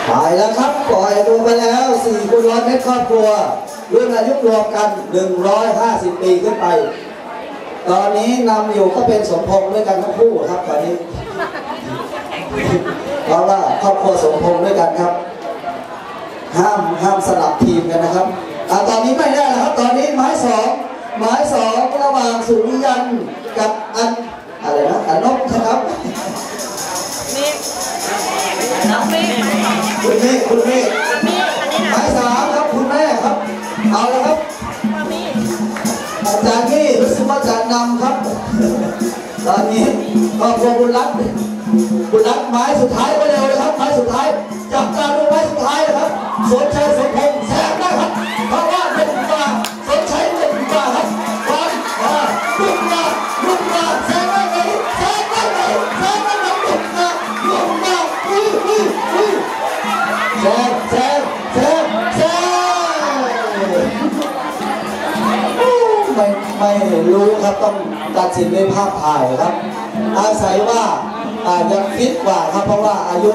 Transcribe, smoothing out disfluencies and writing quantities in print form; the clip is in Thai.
ไปแล้วครับปล่อยตัวไปแล้ว4 คูณ 100 เมตรครอบครัวรุ่นอายุรวมกัน150 ปีขึ้นไป ตอนนี้นำอยู่ก็เป็นสมพงษ์ด้วยกันทั้งคู่ครับตอนนี้เพราะว่าครอบครัวสมพงษ์ด้วยกันครับห้ามสลับทีมกันนะครับตอนนี้ไม่ได้แล้วครับตอนนี้หมายสองระหว่างสุริยันกับอะไรนะอนบนะครับคุณเมฆหมาย3ครับคุณแม่ครับเอาแล้วครับอาจารย์นี่รู้สึกว่าจะนำครับตอนนี้ครอบครัวบุญรัตน์หมายสุดท้ายไปเร็วเลยครับหมายสุดท้ายจับตาดูหมายสุดท้ายนะครับสนชัยสมพงษ์แซงได้ครับเพราะว่าเป็นกว่าสนชัยเป็นกว่าครับลุกมาแซงได้ไหมแซงได้ไหมลุกมาแซงไม่รู้ครับต้องตัดสินด้วยภาพถ่ายครับอาศัยว่ายังฟิตกว่าครับเพราะว่าอายุ